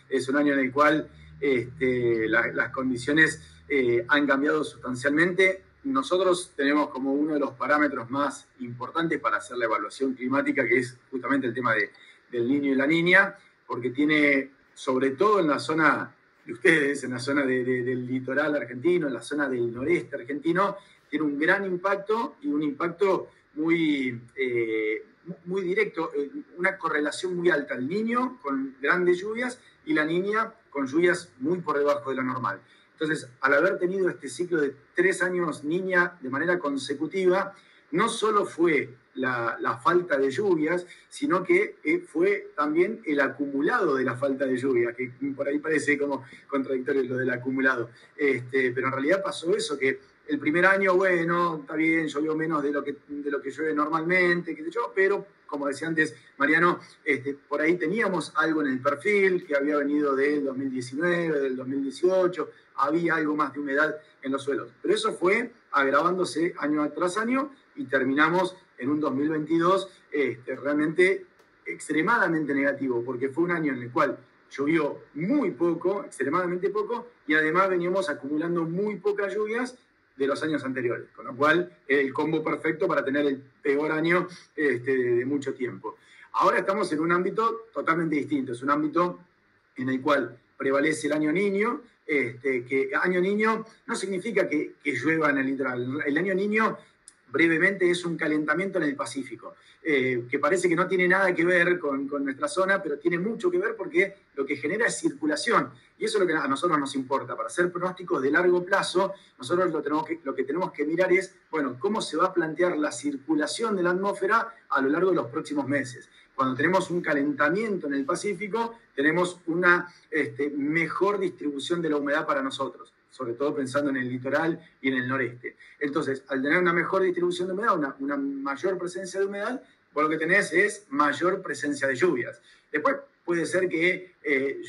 es un año en el cual las condiciones han cambiado sustancialmente. Nosotros tenemos como uno de los parámetros más importantes para hacer la evaluación climática, que es justamente el tema del niño y la niña, porque tiene, sobre todo en la zona de ustedes, en la zona del litoral argentino, en la zona del noreste argentino, tiene un gran impacto y un impacto muy directo, una correlación muy alta. El niño con grandes lluvias y la niña con lluvias muy por debajo de lo normal. Entonces, al haber tenido este ciclo de 3 años niña de manera consecutiva, no solo fue la falta de lluvias, sino que fue también el acumulado de la falta de lluvia, que por ahí parece como contradictorio lo del acumulado. Pero en realidad pasó eso, que el primer año, bueno, está bien, llovió menos de lo que llueve normalmente, qué sé yo, pero como decía antes Mariano, por ahí teníamos algo en el perfil que había venido del 2019, del 2018, había algo más de humedad en los suelos. Pero eso fue agravándose año tras año y terminamos en un 2022 realmente extremadamente negativo, porque fue un año en el cual llovió muy poco, extremadamente poco, y además veníamos acumulando muy pocas lluvias de los años anteriores, con lo cual el combo perfecto para tener el peor año de mucho tiempo. Ahora estamos en un ámbito totalmente distinto, es un ámbito en el cual prevalece el año niño, que año niño no significa que llueva en el litoral, el año niño brevemente es un calentamiento en el Pacífico, que parece que no tiene nada que ver con nuestra zona, pero tiene mucho que ver porque lo que genera es circulación. Y eso es lo que a nosotros nos importa. Para hacer pronósticos de largo plazo, nosotros lo que tenemos que mirar es, bueno, cómo se va a plantear la circulación de la atmósfera a lo largo de los próximos meses. Cuando tenemos un calentamiento en el Pacífico, tenemos una mejor distribución de la humedad para nosotros, sobre todo pensando en el litoral y en el noreste. Entonces, al tener una mejor distribución de humedad, una mayor presencia de humedad, vos lo que tenés es mayor presencia de lluvias. Después puede ser que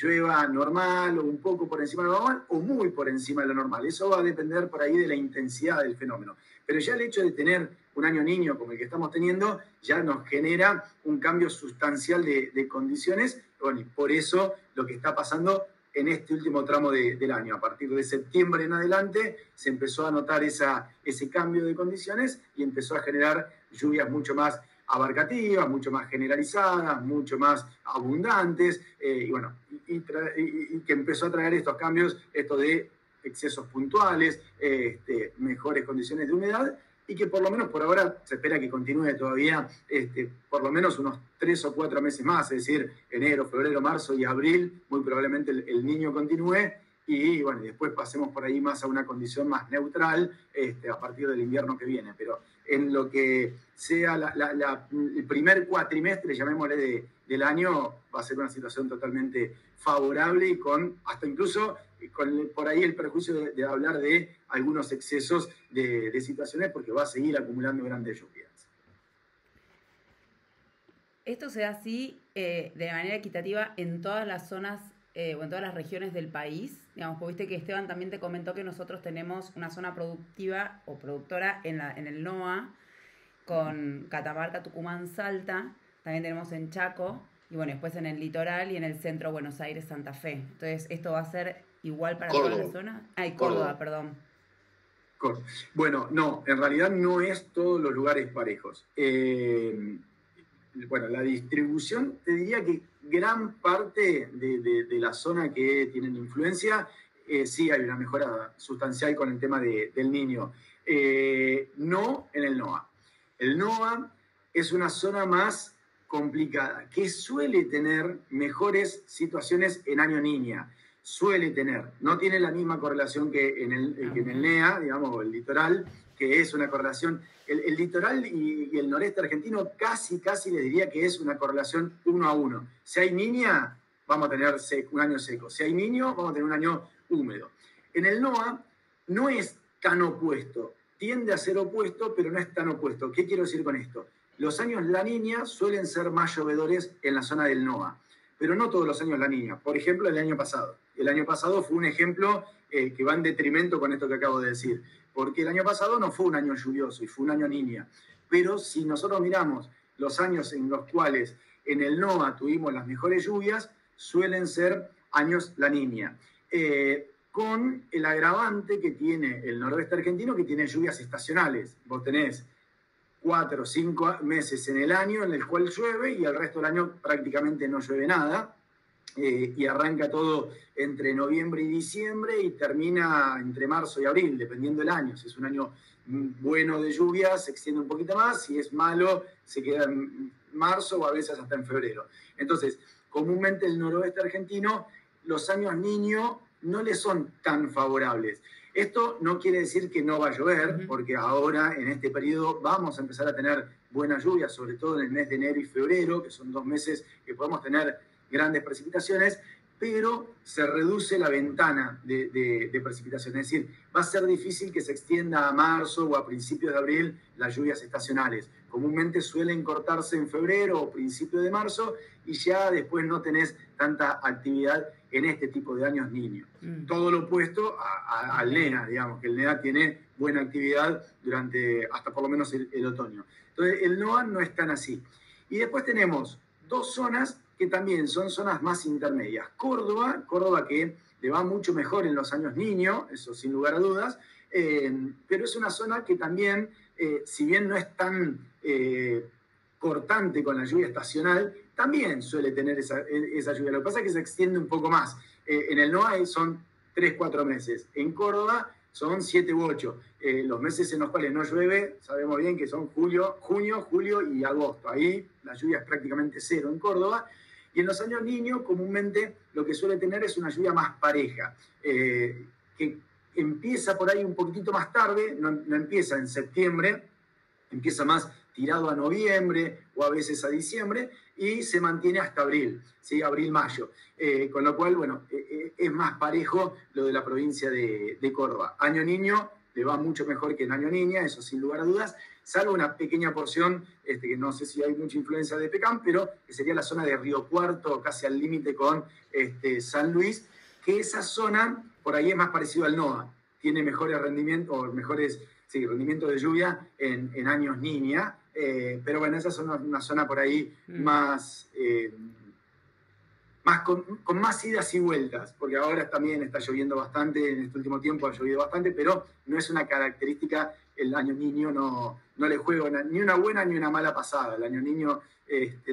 llueva normal o un poco por encima de lo normal o muy por encima de lo normal. Eso va a depender por ahí de la intensidad del fenómeno. Pero ya el hecho de tener un año niño como el que estamos teniendo ya nos genera un cambio sustancial de condiciones. Bueno, y por eso lo que está pasando en este último tramo del año. A partir de septiembre en adelante se empezó a notar ese cambio de condiciones y empezó a generar lluvias mucho más abarcativas, mucho más generalizadas, mucho más abundantes, y que empezó a traer estos cambios, esto de excesos puntuales, mejores condiciones de humedad, y que por lo menos por ahora se espera que continúe todavía por lo menos unos 3 o 4 meses más, es decir, enero, febrero, marzo y abril, muy probablemente el niño continúe, y bueno, después pasemos por ahí más a una condición más neutral a partir del invierno que viene. Pero en lo que sea el primer cuatrimestre, llamémosle, del año, va a ser una situación totalmente favorable y con hasta incluso por ahí el perjuicio de hablar de algunos excesos de situaciones, porque va a seguir acumulando grandes lluvias. Esto se da así de manera equitativa en todas las zonas o en todas las regiones del país. Digamos, porque viste que Esteban también te comentó que nosotros tenemos una zona productiva o productora en el NOA, con Catamarca, Tucumán, Salta, también tenemos en Chaco, y bueno, después en el litoral y en el centro Buenos Aires, Santa Fe. Entonces, ¿esto va a ser igual para Córdoba. todas las zonas? Ay, Córdoba, perdón. Bueno, no, en realidad no es todos los lugares parejos. Bueno, la distribución, te diría que gran parte de la zona que tienen influencia, sí hay una mejora sustancial con el tema del niño. No en el NOA. El NOA es una zona más complicada, que suele tener mejores situaciones en año niña. Suele tener, no tiene la misma correlación que en el NEA, digamos, o el litoral, que es una correlación. El litoral y el noreste argentino casi les diría que es una correlación 1 a 1. Si hay niña, vamos a tener un año seco. Si hay niño, vamos a tener un año húmedo. En el NOA no es tan opuesto. Tiende a ser opuesto, pero no es tan opuesto. ¿Qué quiero decir con esto? Los años la niña suelen ser más llovedores en la zona del NOA, pero no todos los años la niña. Por ejemplo, el año pasado. El año pasado fue un ejemplo que va en detrimento con esto que acabo de decir, porque el año pasado no fue un año lluvioso y fue un año niña. Pero si nosotros miramos los años en los cuales en el NOA tuvimos las mejores lluvias, suelen ser años la niña. Con el agravante que tiene el noroeste argentino, que tiene lluvias estacionales. Vos tenés 4 o 5 meses en el año en el cual llueve y el resto del año prácticamente no llueve nada. Y arranca todo entre noviembre y diciembre y termina entre marzo y abril, dependiendo del año. Si es un año bueno de lluvia, se extiende un poquito más. Si es malo, se queda en marzo o a veces hasta en febrero. Entonces, comúnmente el noroeste argentino, los años niño no le son tan favorables. Esto no quiere decir que no va a llover, porque ahora, en este periodo, vamos a empezar a tener buenas lluvias, sobre todo en el mes de enero y febrero, que son 2 meses que podemos tener grandes precipitaciones, pero se reduce la ventana de precipitación. Es decir, va a ser difícil que se extienda a marzo o a principios de abril las lluvias estacionales. Comúnmente suelen cortarse en febrero o principio de marzo y ya después no tenés tanta actividad en este tipo de años niños. Todo lo opuesto al NEA, digamos, que el NEA tiene buena actividad durante hasta por lo menos el otoño. Entonces, el NOA no es tan así. Y después tenemos 2 zonas que también son zonas más intermedias. Córdoba que le va mucho mejor en los años niño, eso sin lugar a dudas, pero es una zona que también, si bien no es tan cortante con la lluvia estacional, también suele tener esa lluvia. Lo que pasa es que se extiende un poco más. En el NOA son 3-4 meses. En Córdoba son 7 u 8. Los meses en los cuales no llueve, sabemos bien que son junio, julio y agosto. Ahí la lluvia es prácticamente cero en Córdoba. Y en los años niños, comúnmente, lo que suele tener es una lluvia más pareja, que empieza por ahí un poquitito más tarde, no empieza en septiembre, empieza más tirado a noviembre o a veces a diciembre, y se mantiene hasta abril, ¿sí? Abril-mayo. Con lo cual, bueno, es más parejo lo de la provincia de Córdoba. Año niño le va mucho mejor que en año niña, eso sin lugar a dudas, salvo una pequeña porción, que no sé si hay mucha influencia de Pecán, pero que sería la zona de Río Cuarto, casi al límite con San Luis, que esa zona por ahí es más parecido al NOA, tiene mejores rendimientos, o mejores rendimientos de lluvia en años niña, pero bueno, esa es una zona por ahí más con más idas y vueltas, porque ahora también está lloviendo bastante, en este último tiempo ha llovido bastante, pero no es una característica, el año niño no le juega ni una buena ni una mala pasada, el año niño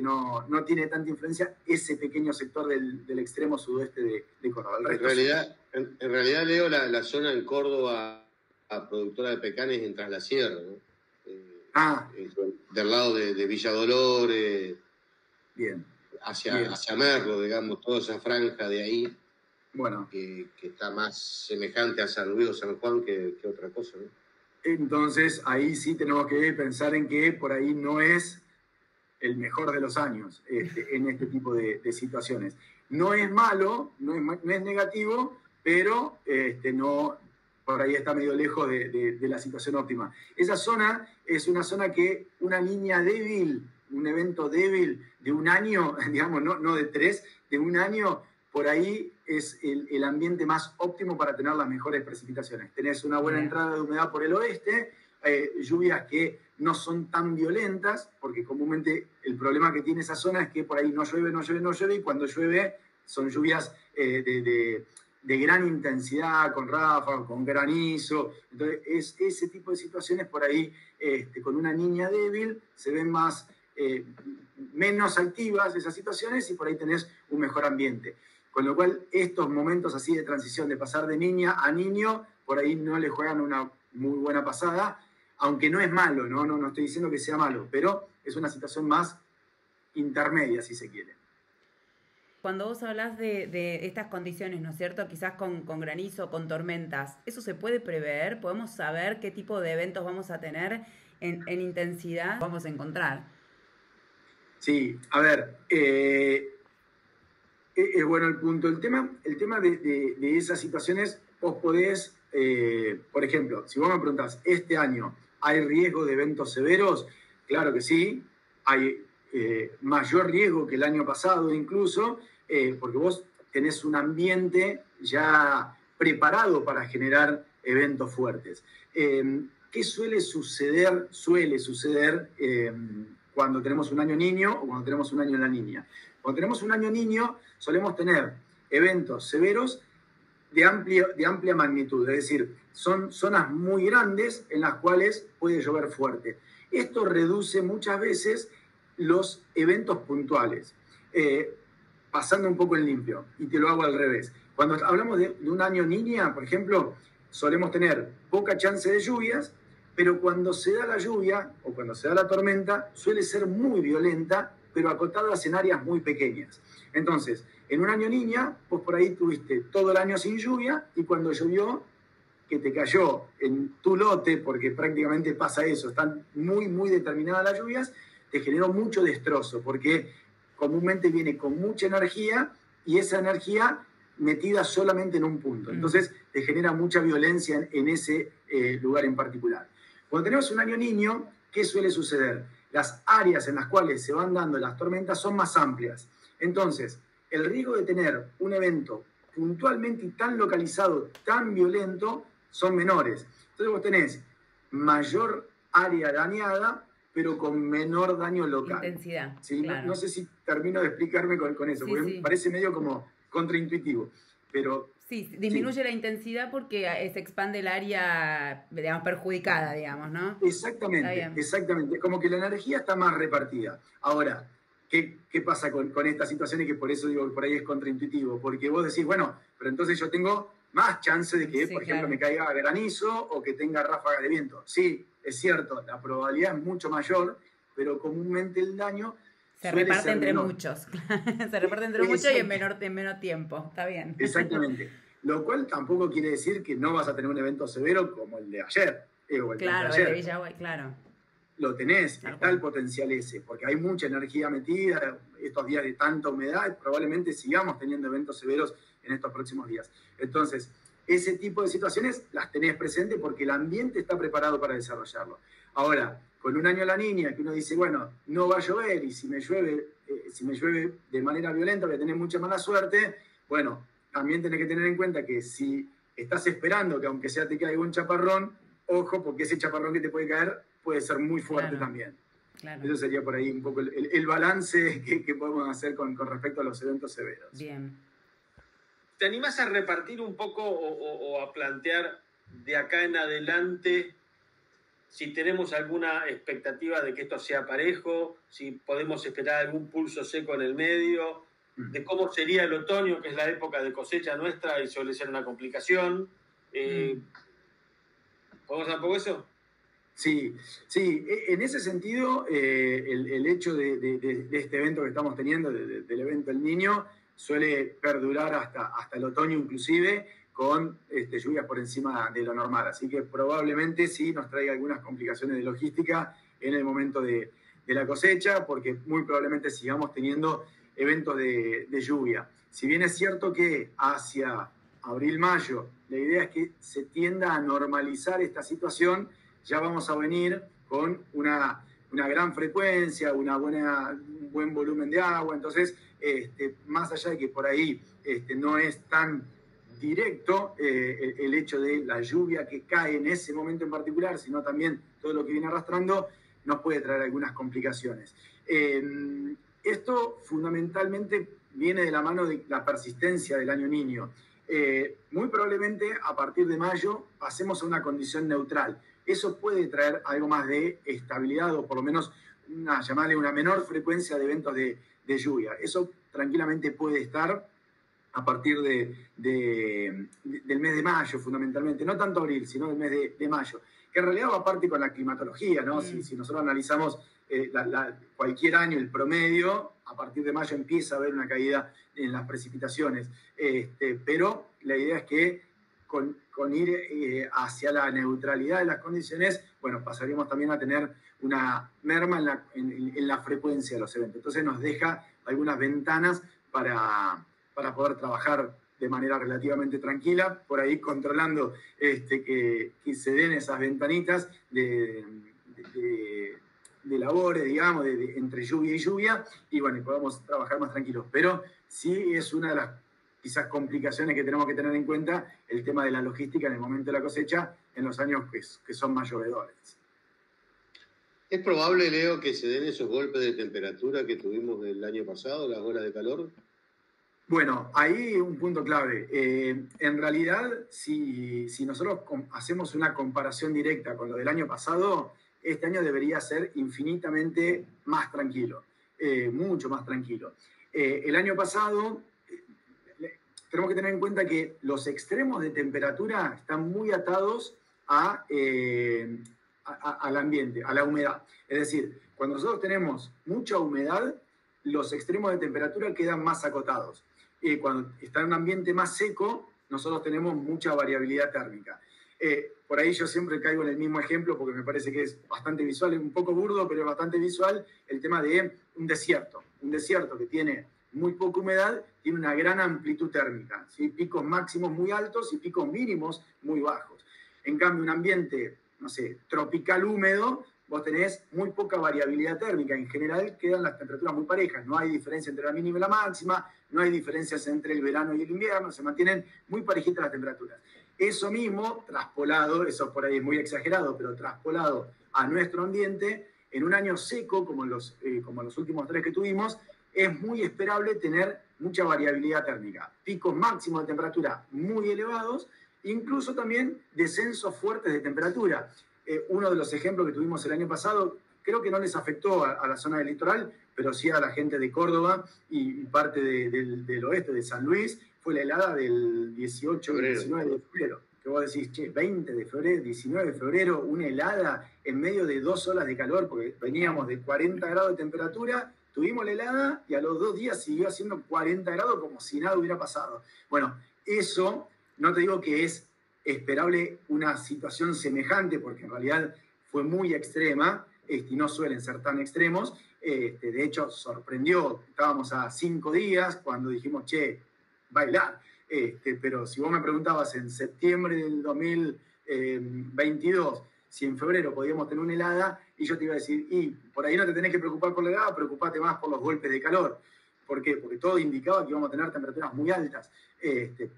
no tiene tanta influencia ese pequeño sector del extremo sudoeste de Córdoba. En realidad, Leo, la zona en Córdoba productora de pecanes es en Tras la Sierra, ¿no? Del lado de Villa Dolores. Bien. Hacia Merlo, digamos, toda esa franja de ahí, bueno, que está más semejante a San Luis o San Juan que otra cosa, ¿no? Entonces, ahí sí tenemos que pensar en que por ahí no es el mejor de los años en este tipo de situaciones. No es malo, no es negativo, pero no, por ahí está medio lejos de la situación óptima. Esa zona es una zona que una niña débil, un evento débil de un año, digamos, no de 3, de un año, por ahí es el ambiente más óptimo para tener las mejores precipitaciones. Tenés una buena entrada de humedad por el oeste, lluvias que no son tan violentas, porque comúnmente el problema que tiene esa zona es que por ahí no llueve, y cuando llueve son lluvias de gran intensidad, con ráfagas, con granizo. Entonces, ese tipo de situaciones por ahí, con una niña débil, se ven menos activas esas situaciones y por ahí tenés un mejor ambiente. Con lo cual, estos momentos así de transición, de pasar de niña a niño, por ahí no le juegan una muy buena pasada, aunque no es malo, no estoy diciendo que sea malo, pero es una situación más intermedia, si se quiere. Cuando vos hablas de estas condiciones, ¿no es cierto? Quizás con granizo, con tormentas, ¿eso se puede prever? ¿Podemos saber qué tipo de eventos vamos a tener en intensidad? Vamos a encontrar. Sí, a ver, es bueno el punto. El tema de esas situaciones, vos podés, por ejemplo, si vos me preguntás, ¿este año hay riesgo de eventos severos? Claro que sí, hay mayor riesgo que el año pasado incluso, porque vos tenés un ambiente ya preparado para generar eventos fuertes. ¿Qué suele suceder? Cuando tenemos un año niño o cuando tenemos un año en la niña. Cuando tenemos un año niño, solemos tener eventos severos de amplia magnitud, es decir, son zonas muy grandes en las cuales puede llover fuerte. Esto reduce muchas veces los eventos puntuales, pasando un poco en limpio, y te lo hago al revés. Cuando hablamos de un año niña, por ejemplo, solemos tener poca chance de lluvias, pero cuando se da la lluvia o cuando se da la tormenta, suele ser muy violenta, pero acotadas en áreas muy pequeñas. Entonces, en un año niña, vos por ahí tuviste todo el año sin lluvia y cuando llovió, que te cayó en tu lote, porque prácticamente pasa eso, están muy, muy determinadas las lluvias, te generó mucho destrozo, porque comúnmente viene con mucha energía y esa energía metida solamente en un punto. Entonces, te genera mucha violencia en ese lugar en particular. Cuando tenemos un año niño, ¿qué suele suceder? Las áreas en las cuales se van dando las tormentas son más amplias. Entonces, el riesgo de tener un evento puntualmente y tan localizado, tan violento, son menores. Entonces vos tenés mayor área dañada, pero con menor daño local. Intensidad. ¿Sí? Claro. No sé si termino de explicarme con eso, Sí, porque sí. me parece medio como contraintuitivo, pero... Sí, disminuye la intensidad porque se expande el área, digamos, perjudicada, digamos, ¿no? Exactamente, exactamente. Como que la energía está más repartida. Ahora, ¿qué pasa con esta situación? Y que por eso digo que por ahí es contraintuitivo. Porque vos decís, bueno, pero entonces yo tengo más chance de que, por ejemplo, me caiga granizo o que tenga ráfagas de viento. Sí, es cierto, la probabilidad es mucho mayor, pero comúnmente el daño se reparte entre muchos. Se reparte entre muchos y en menor tiempo. Está bien. Exactamente. Lo cual tampoco quiere decir que no vas a tener un evento severo como el de ayer. Claro, el de Villahuay, claro. Lo tenés, está el potencial ese, porque hay mucha energía metida, estos días de tanta humedad, probablemente sigamos teniendo eventos severos en estos próximos días. Entonces, ese tipo de situaciones las tenés presentes porque el ambiente está preparado para desarrollarlo. Ahora, con un año la niña, que uno dice, bueno, no va a llover y si me llueve de manera violenta voy a tener mucha mala suerte, bueno, también tenés que tener en cuenta que si estás esperando que aunque sea te caiga un chaparrón, ojo, porque ese chaparrón que te puede caer puede ser muy fuerte también. Claro. Eso sería por ahí un poco el balance que podemos hacer con respecto a los eventos severos. Bien. ¿Te animás a repartir un poco o a plantear de acá en adelante si tenemos alguna expectativa de que esto sea parejo, si podemos esperar algún pulso seco en el medio, de cómo sería el otoño, que es la época de cosecha nuestra y suele ser una complicación? ¿Podemos hablar un poco de eso? Sí, en ese sentido, el hecho de este evento que estamos teniendo, del evento El Niño, suele perdurar hasta el otoño inclusive, con lluvias por encima de lo normal. Así que probablemente sí nos traiga algunas complicaciones de logística en el momento de la cosecha, porque muy probablemente sigamos teniendo eventos de lluvia. Si bien es cierto que hacia abril-mayo la idea es que se tienda a normalizar esta situación, ya vamos a venir con una gran frecuencia, un buen volumen de agua. Entonces, más allá de que por ahí no es tan directo el hecho de la lluvia que cae en ese momento en particular, sino también todo lo que viene arrastrando, nos puede traer algunas complicaciones. Esto fundamentalmente viene de la mano de la persistencia del año niño. Muy probablemente a partir de mayo pasemos a una condición neutral. Eso puede traer algo más de estabilidad o por lo menos llamarle una menor frecuencia de eventos de lluvia. Eso tranquilamente puede estar a partir del mes de mayo, fundamentalmente. No tanto abril, sino del mes de mayo. Que en realidad va aparte con la climatología, ¿no? Si nosotros analizamos cualquier año, el promedio, a partir de mayo empieza a haber una caída en las precipitaciones. Pero la idea es que con ir hacia la neutralidad de las condiciones, bueno, pasaríamos también a tener una merma en la frecuencia de los eventos. Entonces nos deja algunas ventanas para poder trabajar de manera relativamente tranquila, por ahí controlando que se den esas ventanitas de labores, digamos, entre lluvia y lluvia, y bueno, podamos trabajar más tranquilos. Pero sí es una de las quizás complicaciones que tenemos que tener en cuenta, el tema de la logística en el momento de la cosecha, en los años que son más llovedores. ¿Es probable, Leo, que se den esos golpes de temperatura que tuvimos el año pasado, las olas de calor? Bueno, ahí un punto clave. En realidad, si nosotros hacemos una comparación directa con lo del año pasado, este año debería ser infinitamente más tranquilo, mucho más tranquilo. El año pasado, tenemos que tener en cuenta que los extremos de temperatura están muy atados al ambiente, a la humedad. Es decir, cuando nosotros tenemos mucha humedad, los extremos de temperatura quedan más acotados. Cuando está en un ambiente más seco, nosotros tenemos mucha variabilidad térmica. Por ahí yo siempre caigo en el mismo ejemplo porque me parece que es bastante visual, es un poco burdo, pero es bastante visual, el tema de un desierto. Un desierto que tiene muy poca humedad, tiene una gran amplitud térmica, ¿sí? Picos máximos muy altos y picos mínimos muy bajos. En cambio, un ambiente, no sé, tropical húmedo, vos tenés muy poca variabilidad térmica. En general quedan las temperaturas muy parejas. No hay diferencia entre la mínima y la máxima, no hay diferencias entre el verano y el invierno, se mantienen muy parejitas las temperaturas. Eso mismo, traspolado, eso por ahí es muy exagerado, pero traspolado a nuestro ambiente, en un año seco, como los últimos 3 que tuvimos, es muy esperable tener mucha variabilidad térmica. Picos máximos de temperatura muy elevados, incluso también descensos fuertes de temperatura. Uno de los ejemplos que tuvimos el año pasado, creo que no les afectó a la zona del litoral, pero sí a la gente de Córdoba y parte del oeste, de San Luis, fue la helada del 18 y 19 de febrero. Que vos decís, che, 20 de febrero, 19 de febrero, una helada en medio de 2 olas de calor, porque veníamos de 40 grados de temperatura, tuvimos la helada y a los 2 días siguió haciendo 40 grados como si nada hubiera pasado. Bueno, eso, no te digo que es esperable una situación semejante, porque en realidad fue muy extrema, y no suelen ser tan extremos. De hecho, sorprendió, estábamos a 5 días cuando dijimos, che, bailar. Pero si vos me preguntabas en septiembre del 2022 si en febrero podíamos tener una helada, y yo te iba a decir, y por ahí no te tenés que preocupar por la helada, preocupate más por los golpes de calor. ¿Por qué? Porque todo indicaba que íbamos a tener temperaturas muy altas,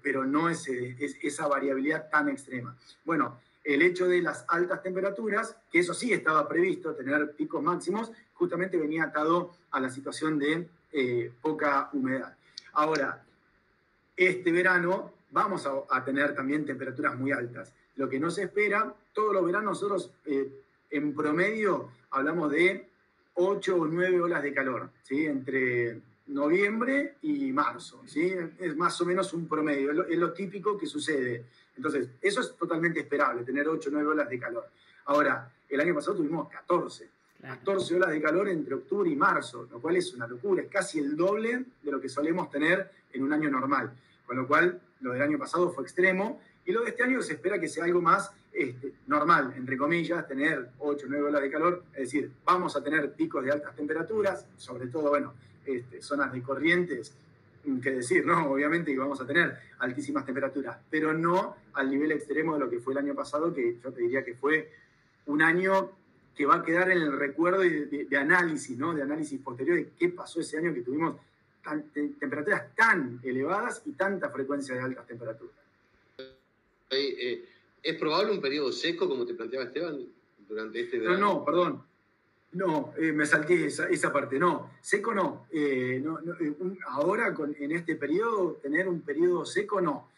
pero no esa variabilidad tan extrema. Bueno, el hecho de las altas temperaturas, que eso sí estaba previsto, tener picos máximos, justamente venía atado a la situación de poca humedad. Ahora, este verano vamos a tener también temperaturas muy altas. Lo que no se espera, todos los veranos nosotros en promedio hablamos de 8 o 9 olas de calor, ¿sí? Entre noviembre y marzo, ¿sí? Es más o menos un promedio, es lo típico que sucede. Entonces, eso es totalmente esperable, tener 8 o 9 olas de calor. Ahora, el año pasado tuvimos 14 olas de calor entre octubre y marzo, lo cual es una locura, es casi el doble de lo que solemos tener en un año normal. Con lo cual, lo del año pasado fue extremo, y lo de este año se espera que sea algo más normal, entre comillas, tener 8 o 9 olas de calor, es decir, vamos a tener picos de altas temperaturas, sobre todo, bueno, zonas de Corrientes, qué decir, ¿no? Obviamente que vamos a tener altísimas temperaturas, pero no al nivel extremo de lo que fue el año pasado, que yo te diría que fue un año que va a quedar en el recuerdo de análisis, ¿no? De análisis posterior de qué pasó ese año que tuvimos temperaturas tan elevadas y tanta frecuencia de altas temperaturas. ¿Es probable un periodo seco, como te planteaba Esteban, durante este verano? No, perdón. No, me salté esa parte. No, seco no. Ahora, en este periodo, tener un periodo seco no.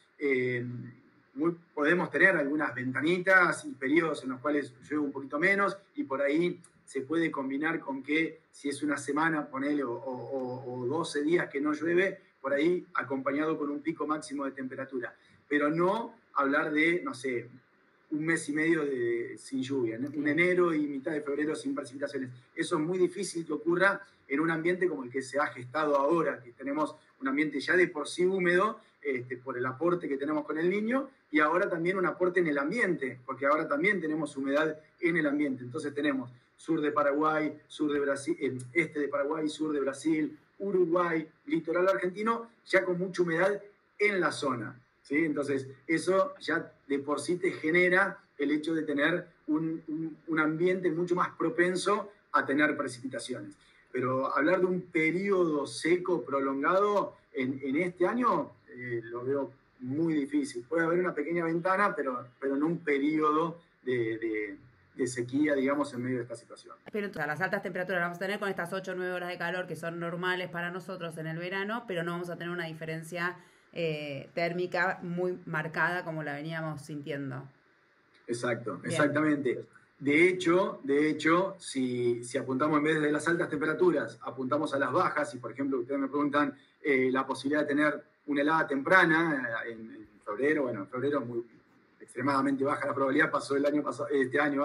Podemos tener algunas ventanitas y periodos en los cuales llueve un poquito menos, y por ahí se puede combinar con que si es una semana, ponele, o 12 días que no llueve, por ahí acompañado con un pico máximo de temperatura. Pero no hablar de, no sé, un mes y medio sin lluvia, ¿no? Un enero y mitad de febrero sin precipitaciones. Eso es muy difícil que ocurra en un ambiente como el que se ha gestado ahora, que tenemos un ambiente ya de por sí húmedo, por el aporte que tenemos con el Niño, y ahora también un aporte en el ambiente, porque ahora también tenemos humedad en el ambiente. Entonces tenemos sur de Paraguay, sur de Brasil, este de Paraguay, sur de Brasil, Uruguay, litoral argentino, ya con mucha humedad en la zona, ¿sí? Entonces eso ya de por sí te genera el hecho de tener un ambiente mucho más propenso a tener precipitaciones. Pero hablar de un periodo seco prolongado en este año lo veo muy difícil. Puede haber una pequeña ventana, pero en un periodo de sequía, digamos, en medio de esta situación. Pero entonces, las altas temperaturas las vamos a tener con estas 8 o 9 horas de calor que son normales para nosotros en el verano, pero no vamos a tener una diferencia térmica muy marcada como la veníamos sintiendo. Exacto, bien. Exactamente. De hecho, si apuntamos en vez de las altas temperaturas, apuntamos a las bajas, y por ejemplo ustedes me preguntan la posibilidad de tener una helada temprana en febrero, bueno, en febrero es muy extremadamente baja la probabilidad, pasó el año pasado, este año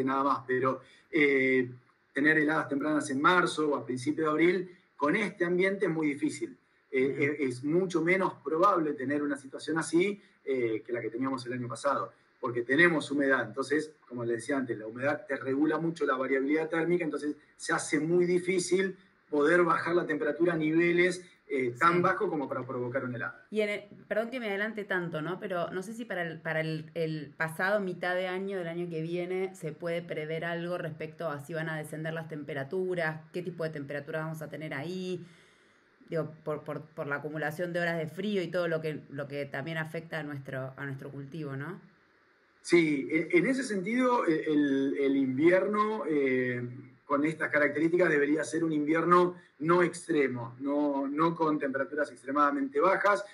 nada más, pero tener heladas tempranas en marzo o a principios de abril, con este ambiente es muy difícil. Es mucho menos probable tener una situación así que la que teníamos el año pasado, porque tenemos humedad. Entonces, como les decía antes, la humedad te regula mucho la variabilidad térmica, entonces se hace muy difícil poder bajar la temperatura a niveles tan bajos como para provocar una helada. Y perdón que me adelante tanto, ¿no? Pero no sé si para el pasado mitad de año del año que viene se puede prever algo respecto a si van a descender las temperaturas, qué tipo de temperaturas vamos a tener ahí, digo, por la acumulación de horas de frío y todo lo que también afecta a nuestro cultivo, ¿no? Sí, en ese sentido el invierno con estas características debería ser un invierno no extremo, no con temperaturas extremadamente bajas,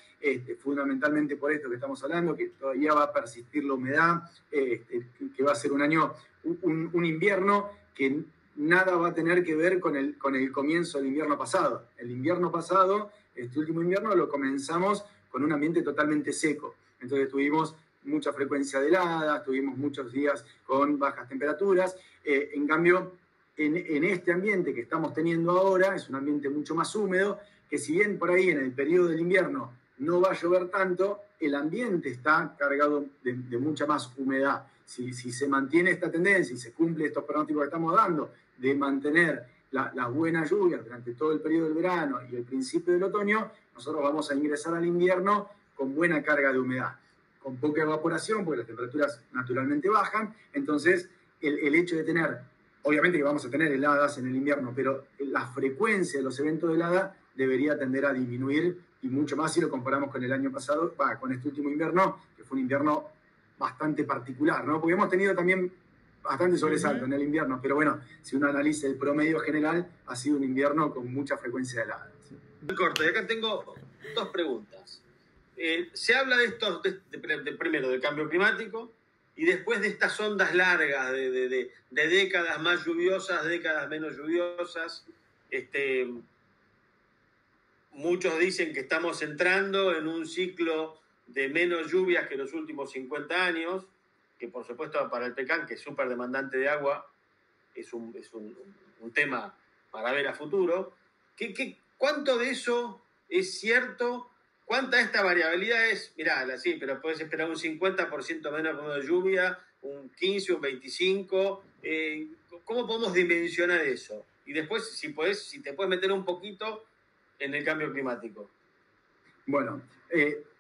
fundamentalmente por esto que estamos hablando, que todavía va a persistir la humedad, que va a ser un año, un invierno que nada va a tener que ver con el comienzo del invierno pasado. El invierno pasado, este último invierno, lo comenzamos con un ambiente totalmente seco. Entonces tuvimos mucha frecuencia de heladas, tuvimos muchos días con bajas temperaturas. En cambio, en este ambiente que estamos teniendo ahora, es un ambiente mucho más húmedo, que si bien por ahí en el periodo del invierno no va a llover tanto, el ambiente está cargado de mucha más humedad. Si se mantiene esta tendencia y se cumple estos pronósticos que estamos dando, de mantener las buenas lluvias durante todo el periodo del verano y el principio del otoño, nosotros vamos a ingresar al invierno con buena carga de humedad, con poca evaporación, porque las temperaturas naturalmente bajan. Entonces, el hecho de tener, obviamente que vamos a tener heladas en el invierno, pero la frecuencia de los eventos de helada debería tender a disminuir, y mucho más si lo comparamos con el año pasado, con este último invierno, que fue un invierno bastante particular, ¿no? Porque hemos tenido también bastante sobresalto en el invierno, pero bueno, si uno analiza el promedio general, ha sido un invierno con mucha frecuencia de heladas. Corto, y acá tengo dos preguntas. Se habla de esto, primero del cambio climático, y después de estas ondas largas de décadas más lluviosas, décadas menos lluviosas. Muchos dicen que estamos entrando en un ciclo de menos lluvias que los últimos 50 años, que por supuesto para el Pecán, que es súper demandante de agua, es un tema para ver a futuro. ¿Cuánto de eso es cierto? ¿Cuánta de esta variabilidad es? Mirá, sí, pero puedes esperar un 50% menos de lluvia, un 15, un 25. ¿Cómo podemos dimensionar eso? Y después, si te puedes meter un poquito en el cambio climático. Bueno,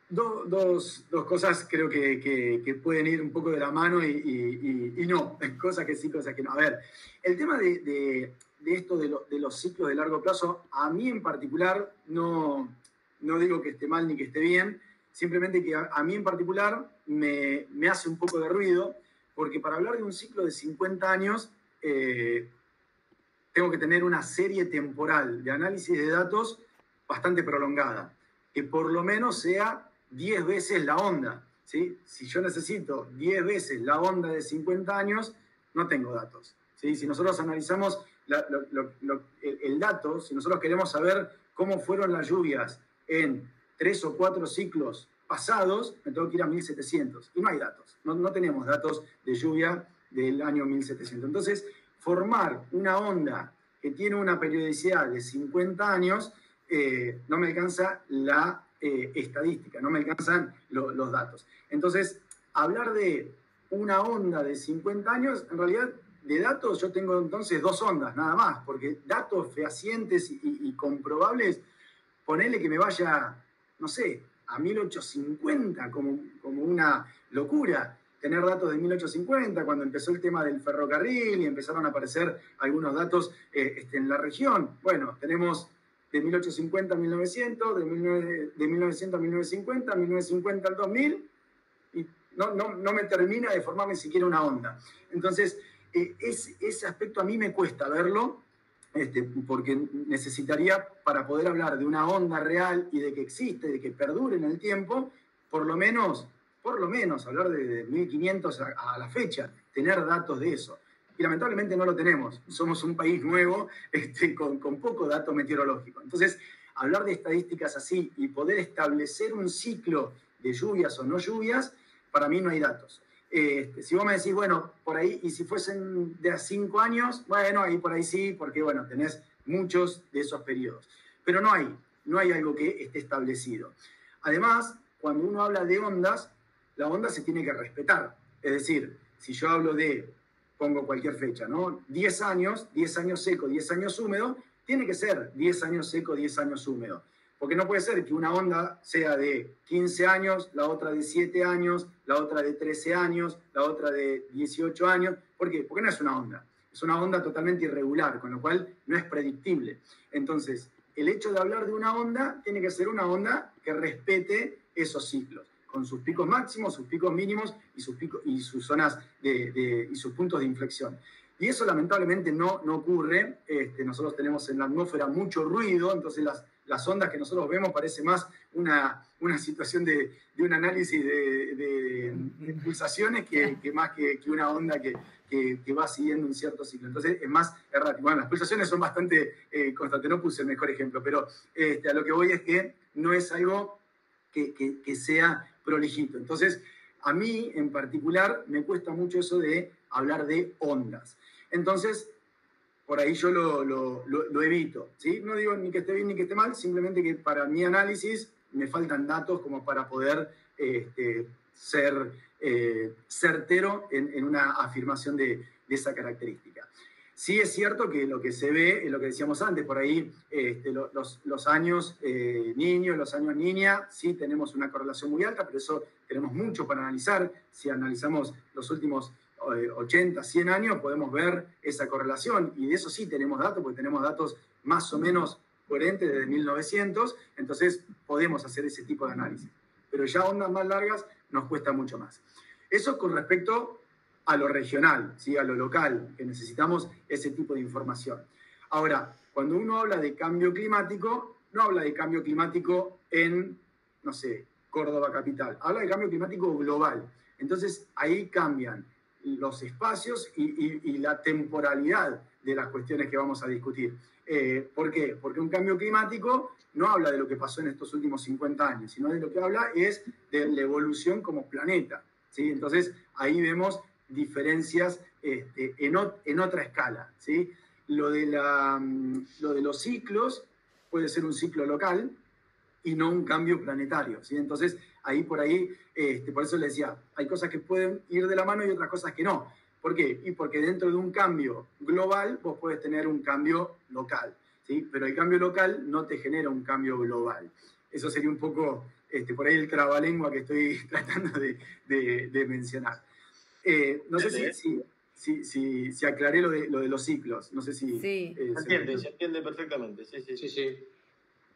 dos cosas creo que pueden ir un poco de la mano y no, cosas que sí, cosas que no. A ver, el tema de esto de los ciclos de largo plazo, a mí en particular no digo que esté mal ni que esté bien, simplemente que a mí en particular me hace un poco de ruido, porque para hablar de un ciclo de 50 años tengo que tener una serie temporal de análisis de datos bastante prolongada, que por lo menos sea 10 veces la onda, ¿sí? Si yo necesito 10 veces la onda de 50 años, no tengo datos, ¿sí? Si nosotros analizamos el dato, si nosotros queremos saber cómo fueron las lluvias en 3 o 4 ciclos pasados, me tengo que ir a 1700, y no hay datos, no tenemos datos de lluvia del año 1700. Entonces, formar una onda que tiene una periodicidad de 50 años, no me alcanza la estadística, no me alcanzan los datos. Entonces, hablar de una onda de 50 años, en realidad, de datos yo tengo entonces 2 ondas, nada más, porque datos fehacientes y comprobables, ponele que me vaya, no sé, a 1850 como una locura. Tener datos de 1850, cuando empezó el tema del ferrocarril y empezaron a aparecer algunos datos en la región. Bueno, tenemos de 1850 a 1900, de 1900 a 1950, 1950 al 2000, y no me termina de formar ni siquiera una onda. Entonces, ese aspecto a mí me cuesta verlo, porque necesitaría, para poder hablar de una onda real y de que existe, de que perdure en el tiempo, por lo menos hablar de 1500 a la fecha, tener datos de eso. Y lamentablemente no lo tenemos. Somos un país nuevo con poco dato meteorológico. Entonces, hablar de estadísticas así y poder establecer un ciclo de lluvias o no lluvias, para mí no hay datos. Si vos me decís, bueno, por ahí, y si fuesen de a 5 años, bueno, ahí por ahí sí, porque bueno, tenés muchos de esos periodos. Pero no hay algo que esté establecido. Además, cuando uno habla de ondas, la onda se tiene que respetar. Es decir, si yo hablo de, pongo cualquier fecha, ¿no? 10 años seco, 10 años húmedo, tiene que ser 10 años seco, 10 años húmedo. Porque no puede ser que una onda sea de 15 años, la otra de 7 años, la otra de 13 años, la otra de 18 años. ¿Por qué? Porque no es una onda. Es una onda totalmente irregular, con lo cual no es predictible. Entonces, el hecho de hablar de una onda tiene que ser una onda que respete esos ciclos, con sus picos máximos, sus picos mínimos y sus zonas y sus puntos de inflexión. Y eso lamentablemente no ocurre. Nosotros tenemos en la atmósfera mucho ruido, entonces las ondas que nosotros vemos parece más una situación de un análisis de pulsaciones que más que una onda que va siguiendo un cierto ciclo. Entonces es más errático. Bueno, las pulsaciones son bastante constantes, no puse el mejor ejemplo, pero a lo que voy es que no es algo que sea prolijito. Entonces, a mí en particular me cuesta mucho eso de hablar de ondas. Entonces, por ahí yo lo evito, ¿sí? No digo ni que esté bien ni que esté mal, simplemente que para mi análisis me faltan datos como para poder ser certero en una afirmación de esa característica. Sí es cierto que lo que se ve es lo que decíamos antes, por ahí los años niños, los años niña, sí tenemos una correlación muy alta, pero eso tenemos mucho para analizar. Si analizamos los últimos 80, 100 años, podemos ver esa correlación, y de eso sí tenemos datos, porque tenemos datos más o menos coherentes desde 1900, entonces podemos hacer ese tipo de análisis. Pero ya ondas más largas nos cuesta mucho más. Eso con respecto a lo regional, ¿sí? A lo local, que necesitamos ese tipo de información. Ahora, cuando uno habla de cambio climático, no habla de cambio climático en, no sé, Córdoba capital, habla de cambio climático global. Entonces, ahí cambian los espacios y la temporalidad de las cuestiones que vamos a discutir. ¿Por qué? Porque un cambio climático no habla de lo que pasó en estos últimos 50 años, sino de lo que habla es de la evolución como planeta, ¿sí? Entonces, ahí vemos diferencias en otra escala, ¿sí? Lo de los ciclos puede ser un ciclo local y no un cambio planetario, ¿sí? Entonces, por ahí, por eso les decía, hay cosas que pueden ir de la mano y otras cosas que no. ¿Por qué? Y porque dentro de un cambio global vos podés tener un cambio local, ¿sí? Pero el cambio local no te genera un cambio global. Eso sería un poco, por ahí el trabalengua que estoy tratando de mencionar. No sé si aclaré lo de los ciclos. No sé si... Sí. Se entiende perfectamente. Sí.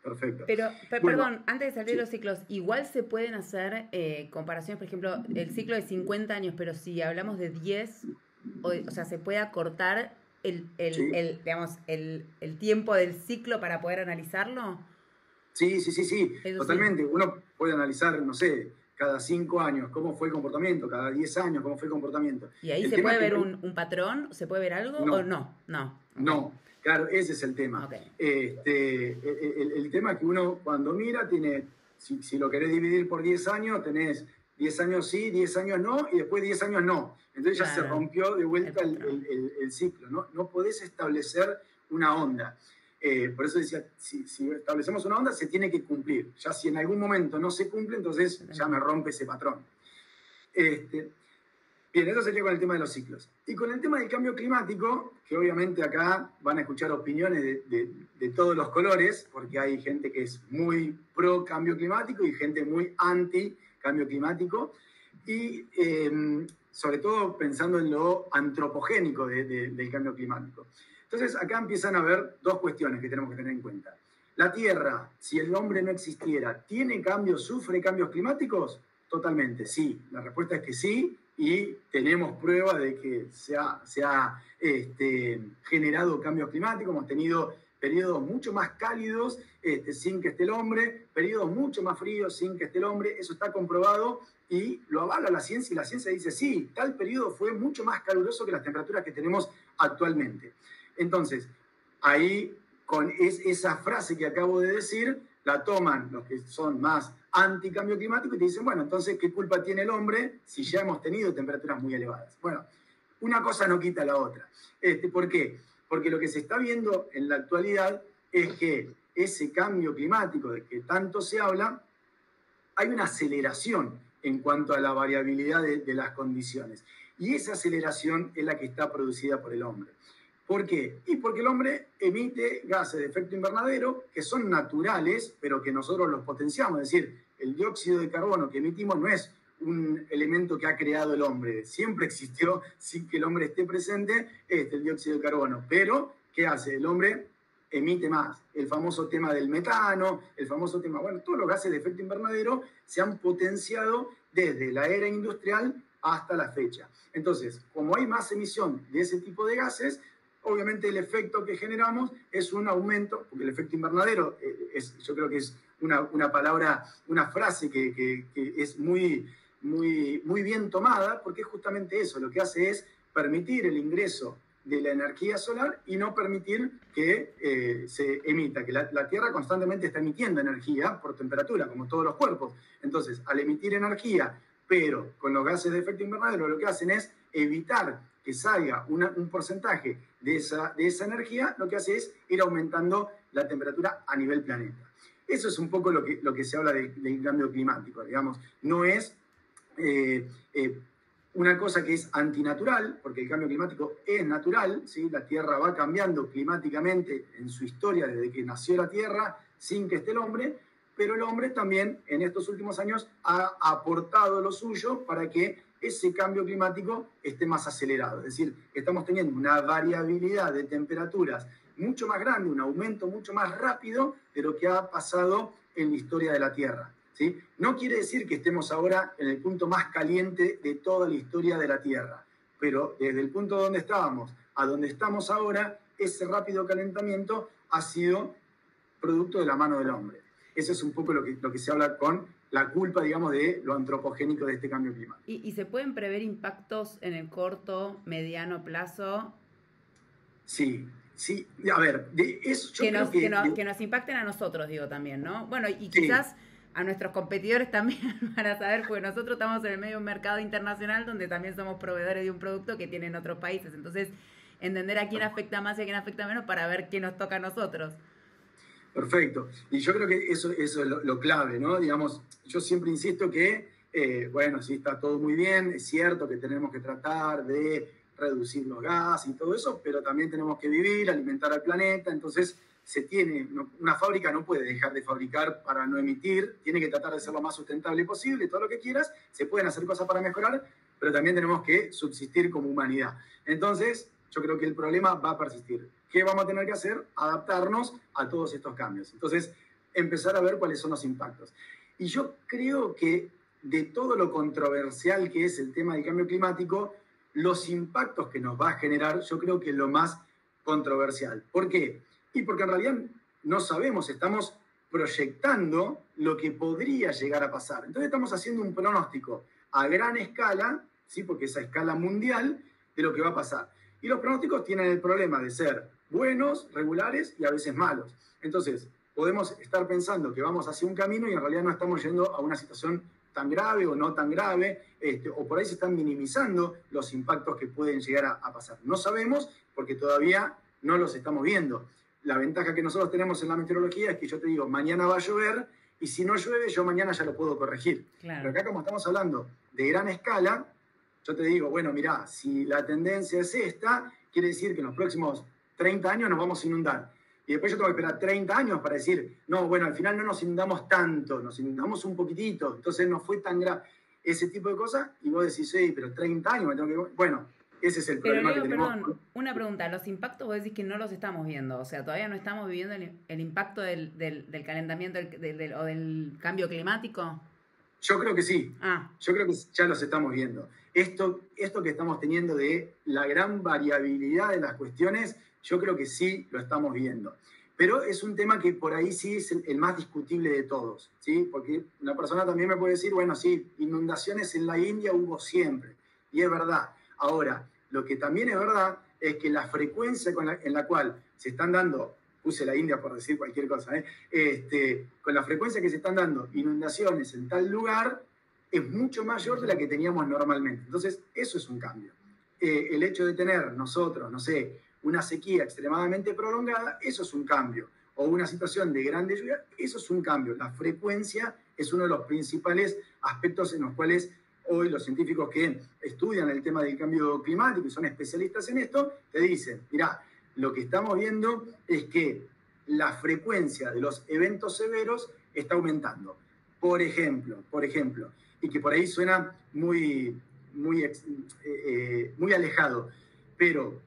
Perfecto. Pero perdón, antes de salir de los ciclos, igual se pueden hacer comparaciones, por ejemplo, el ciclo de 50 años, pero si hablamos de 10, o sea, se puede acortar el tiempo del ciclo para poder analizarlo. Sí, totalmente. Sí. Uno puede analizar, no sé, cada 5 años cómo fue el comportamiento, cada 10 años cómo fue el comportamiento. ¿Y ahí se puede ver un patrón? ¿Se puede ver algo o no? No, claro, ese es el tema. Okay. El tema es que uno cuando mira tiene, si lo querés dividir por 10 años, tenés 10 años sí, 10 años no, y después 10 años no. Entonces ya se rompió de vuelta el ciclo, ¿no? No podés establecer una onda. Por eso decía, si establecemos una onda, se tiene que cumplir. Ya si en algún momento no se cumple, entonces ya me rompe ese patrón. Bien, eso sería con el tema de los ciclos. Y con el tema del cambio climático, que obviamente acá van a escuchar opiniones de todos los colores, porque hay gente que es muy pro cambio climático y gente muy anti cambio climático, y sobre todo pensando en lo antropogénico del cambio climático. Entonces, acá empiezan a haber dos cuestiones que tenemos que tener en cuenta. La Tierra, si el hombre no existiera, ¿tiene cambios, sufre cambios climáticos? totalmente, sí. La respuesta es que sí, y tenemos prueba de que se ha generado cambios climáticos. Hemos tenido periodos mucho más cálidos sin que esté el hombre, periodos mucho más fríos sin que esté el hombre. Eso está comprobado y lo avala la ciencia, y la ciencia dice, sí, tal periodo fue mucho más caluroso que las temperaturas que tenemos actualmente. Entonces, ahí, con esa frase que acabo de decir, la toman los que son más anticambio climático y te dicen, bueno, entonces, ¿qué culpa tiene el hombre si ya hemos tenido temperaturas muy elevadas? Bueno, una cosa no quita la otra. ¿Por qué? Porque lo que se está viendo en la actualidad es que ese cambio climático de que tanto se habla, hay una aceleración en cuanto a la variabilidad de las condiciones. Y esa aceleración es la que está producida por el hombre. ¿Por qué? Y porque el hombre emite gases de efecto invernadero que son naturales, pero que nosotros los potenciamos. Es decir, el dióxido de carbono que emitimos no es un elemento que ha creado el hombre. Siempre existió sin que el hombre esté presente el dióxido de carbono. Pero, ¿qué hace? El hombre emite más. El famoso tema del metano, el famoso tema... Bueno, todos los gases de efecto invernadero se han potenciado desde la era industrial hasta la fecha. Entonces, como hay más emisión de ese tipo de gases, obviamente el efecto que generamos es un aumento, porque el efecto invernadero yo creo que es una palabra, una frase que es muy bien tomada, porque es justamente eso, lo que hace es permitir el ingreso de la energía solar y no permitir que se emita, que la Tierra constantemente está emitiendo energía por temperatura, como todos los cuerpos. Entonces, al emitir energía, pero con los gases de efecto invernadero, lo que hacen es evitar que salga un porcentaje de esa energía, lo que hace es ir aumentando la temperatura a nivel planeta. Eso es un poco lo que se habla del cambio climático, digamos. No es una cosa que es antinatural, porque el cambio climático es natural, ¿sí? La Tierra va cambiando climáticamente en su historia desde que nació la Tierra, sin que esté el hombre, pero el hombre también en estos últimos años ha aportado lo suyo para que ese cambio climático esté más acelerado. Es decir, estamos teniendo una variabilidad de temperaturas mucho más grande, un aumento mucho más rápido de lo que ha pasado en la historia de la Tierra, ¿sí? No quiere decir que estemos ahora en el punto más caliente de toda la historia de la Tierra, pero desde el punto donde estábamos a donde estamos ahora, ese rápido calentamiento ha sido producto de la mano del hombre. Eso es un poco lo que se habla con la culpa, digamos, de lo antropogénico de este cambio climático. ¿Y se pueden prever impactos en el corto, mediano plazo? Sí. A ver, de eso yo creo que nos impacten a nosotros, digo, también, ¿no? Bueno, y quizás a nuestros competidores también para saber, porque nosotros estamos en el medio de un mercado internacional donde también somos proveedores de un producto que tienen otros países. Entonces, entender a quién afecta más y a quién afecta menos para ver qué nos toca a nosotros. Perfecto. Y yo creo que eso es lo clave, ¿no? Digamos, yo siempre insisto que, bueno, sí, está todo muy bien, es cierto que tenemos que tratar de reducir los gases y todo eso, pero también tenemos que vivir, alimentar al planeta, entonces una fábrica no puede dejar de fabricar para no emitir, tiene que tratar de ser lo más sustentable posible, todo lo que quieras, se pueden hacer cosas para mejorar, pero también tenemos que subsistir como humanidad. Entonces, yo creo que el problema va a persistir. ¿Qué vamos a tener que hacer? Adaptarnos a todos estos cambios. Entonces, empezar a ver cuáles son los impactos. Y yo creo que de todo lo controversial que es el tema del cambio climático, los impactos que nos va a generar, yo creo que es lo más controversial. ¿Por qué? Y porque en realidad no sabemos, estamos proyectando lo que podría llegar a pasar. Entonces estamos haciendo un pronóstico a gran escala, ¿sí? Porque es a escala mundial, de lo que va a pasar. Y los pronósticos tienen el problema de ser buenos, regulares y a veces malos. Entonces, podemos estar pensando que vamos hacia un camino y en realidad no estamos yendo a una situación tan grave o no tan grave, o por ahí se están minimizando los impactos que pueden llegar a pasar. No sabemos porque todavía no los estamos viendo. La ventaja que nosotros tenemos en la meteorología es que yo te digo, mañana va a llover y si no llueve, yo mañana ya lo puedo corregir. Claro. Pero acá como estamos hablando de gran escala, yo te digo, bueno, mirá, si la tendencia es esta, quiere decir que en los próximos 30 años nos vamos a inundar. Y después yo tengo que esperar 30 años para decir, no, bueno, al final no nos inundamos tanto, nos inundamos un poquitito, entonces no fue tan grave. Ese tipo de cosas, y vos decís, sí, pero 30 años me tengo que... Bueno, ese es el problema que tenemos. Perdón, una pregunta, los impactos vos decís que no los estamos viendo, o sea, todavía no estamos viviendo el impacto del calentamiento o del cambio climático. Yo creo que sí. Yo creo que ya los estamos viendo. Esto que estamos teniendo de la gran variabilidad de las cuestiones, yo creo que sí lo estamos viendo. Pero es un tema que por ahí sí es el más discutible de todos, ¿sí? Porque una persona también me puede decir, bueno, sí, inundaciones en la India hubo siempre. Y es verdad. Ahora, lo que también es verdad es que la frecuencia en la cual se están dando, puse la India por decir cualquier cosa, con la frecuencia que se están dando inundaciones en tal lugar, es mucho mayor de la que teníamos normalmente. Entonces, eso es un cambio. El hecho de tener nosotros, no sé, una sequía extremadamente prolongada, eso es un cambio. O una situación de grande lluvia, eso es un cambio. La frecuencia es uno de los principales aspectos en los cuales hoy los científicos que estudian el tema del cambio climático y son especialistas en esto, te dicen, mirá, lo que estamos viendo es que la frecuencia de los eventos severos está aumentando. Por ejemplo, y que por ahí suena muy alejado, pero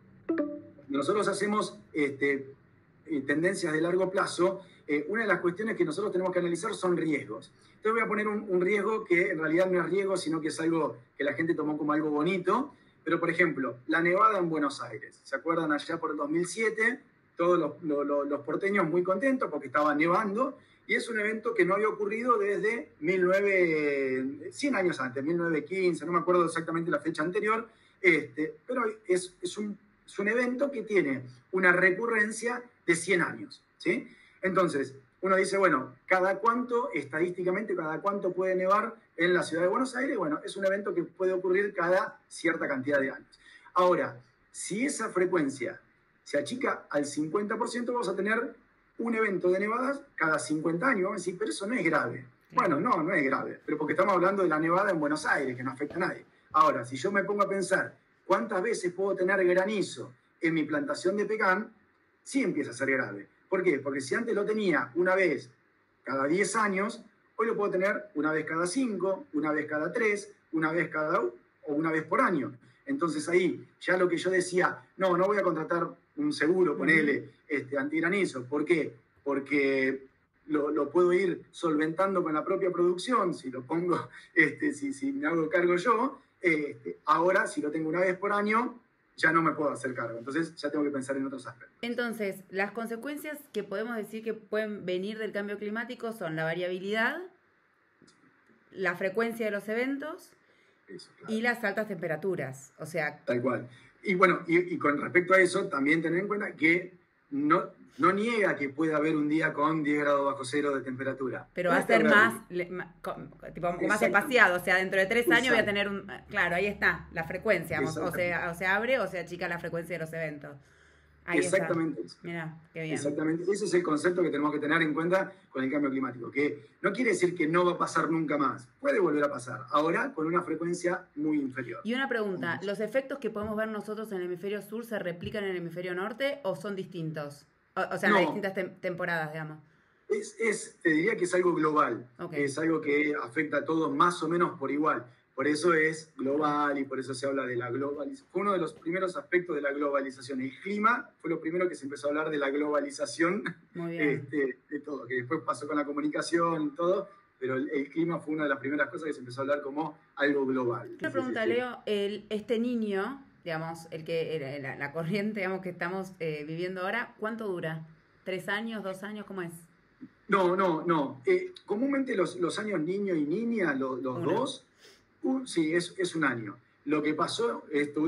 nosotros hacemos tendencias de largo plazo. Una de las cuestiones que nosotros tenemos que analizar son riesgos. Entonces voy a poner un riesgo que en realidad no es riesgo, sino que es algo que la gente tomó como algo bonito. Pero, por ejemplo, la nevada en Buenos Aires. ¿Se acuerdan allá por el 2007? Todos los porteños muy contentos porque estaba nevando. Y es un evento que no había ocurrido desde 100 años antes, 1915, no me acuerdo exactamente la fecha anterior. Pero es un evento que tiene una recurrencia de 100 años, ¿sí? Entonces, uno dice, bueno, estadísticamente, cada cuánto puede nevar en la ciudad de Buenos Aires? Bueno, es un evento que puede ocurrir cada cierta cantidad de años. Ahora, si esa frecuencia se achica al 50%, vamos a tener un evento de nevadas cada 50 años. Vamos a decir, pero eso no es grave. Bueno, no es grave, pero porque estamos hablando de la nevada en Buenos Aires, que no afecta a nadie. Ahora, si yo me pongo a pensar cuántas veces puedo tener granizo en mi plantación de pecan, sí empieza a ser grave. ¿Por qué? Porque si antes lo tenía una vez cada 10 años, hoy lo puedo tener una vez cada 5, una vez cada 3, una vez una vez por año. Entonces ahí, ya lo que yo decía, no voy a contratar un seguro, ponele, antigranizo. ¿Por qué? Porque lo puedo ir solventando con la propia producción, si lo pongo, si me hago cargo yo. Ahora, si lo tengo una vez por año, ya no me puedo hacer cargo. Entonces ya tengo que pensar en otros aspectos. Entonces, las consecuencias que podemos decir que pueden venir del cambio climático son la variabilidad, la frecuencia de los eventos, eso, claro, y las altas temperaturas. O sea, tal cual. Y bueno, y con respecto a eso, también tener en cuenta que no niega que pueda haber un día con 10 grados bajo cero de temperatura. Pero va a ser más espaciado. O sea, dentro de 3 años voy a tener un... Claro, ahí está, la frecuencia. O se abre o se achica la frecuencia de los eventos. Ahí exactamente. Mira, qué bien. Exactamente. Ese es el concepto que tenemos que tener en cuenta con el cambio climático. Que no quiere decir que no va a pasar nunca más. Puede volver a pasar. Ahora con una frecuencia muy inferior. Y una pregunta. ¿Los efectos que podemos ver nosotros en el hemisferio sur se replican en el hemisferio norte o son distintos? O sea, en las distintas temporadas, digamos. Te diría que es algo global. Okay. Es algo que afecta a todos más o menos por igual. Por eso es global y por eso se habla de la globalización. Fue uno de los primeros aspectos de la globalización. El clima fue lo primero que se empezó a hablar de la globalización. Muy bien. De todo, que después pasó con la comunicación y todo, pero el clima fue una de las primeras cosas que se empezó a hablar como algo global. Una pregunta, Leo. Este niño, digamos, la corriente, digamos, que estamos viviendo ahora, ¿cuánto dura? ¿3 años, 2 años? ¿Cómo es? No. Comúnmente los años niño y niña, los dos, sí, es un año. Lo que pasó estos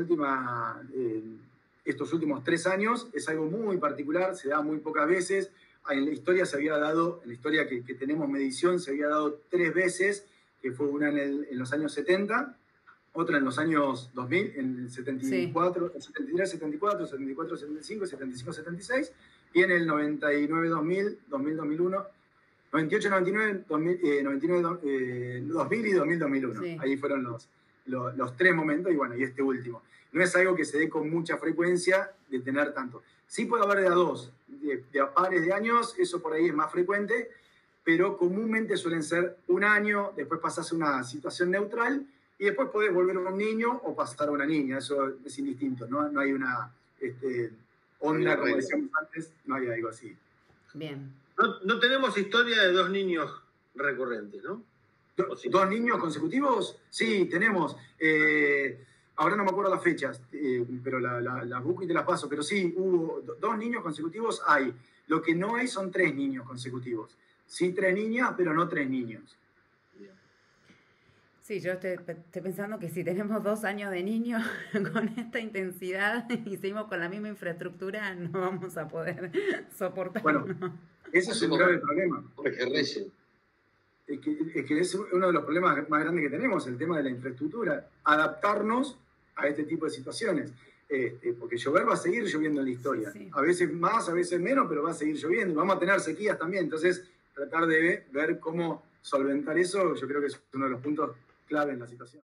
últimos 3 años es algo muy particular, se da muy pocas veces. En la historia se había dado, en la historia que tenemos medición, se había dado 3 veces, que fue una en los años 70, otra en los años 2000, en el 74, sí. 73, 74, 74, 75, 75, 76, y en el 99, 2000, 2000, 2001, 98, 99, 2000 y 2000, 2001. Sí. Ahí fueron los 3 momentos y bueno, y este último. No es algo que se dé con mucha frecuencia de tener tanto. Sí puede haber de a 2, de a pares de años, eso por ahí es más frecuente, pero comúnmente suelen ser un año, después pasas a una situación neutral y después podés volver a un niño o pasar a una niña. Eso es indistinto, no hay una onda, como decíamos antes, no hay algo así. Bien. No tenemos historia de 2 niños recurrentes, ¿no? ¿2 niños consecutivos? Sí, tenemos. Ahora no me acuerdo las fechas, pero las busco y te las paso. Pero sí, hubo 2 niños consecutivos, hay. Lo que no hay son 3 niños consecutivos. Sí, 3 niñas, pero no 3 niños. Sí, yo estoy pensando que si tenemos 2 años de niño con esta intensidad y seguimos con la misma infraestructura, no vamos a poder soportarlo. Bueno, ese es un grave problema. Es que es uno de los problemas más grandes que tenemos, el tema de la infraestructura. Adaptarnos a este tipo de situaciones. Porque llover va a seguir lloviendo en la historia. Sí, sí. A veces más, a veces menos, pero va a seguir lloviendo. Vamos a tener sequías también. Entonces, tratar de ver cómo solventar eso, yo creo que es uno de los puntos clave en la situación.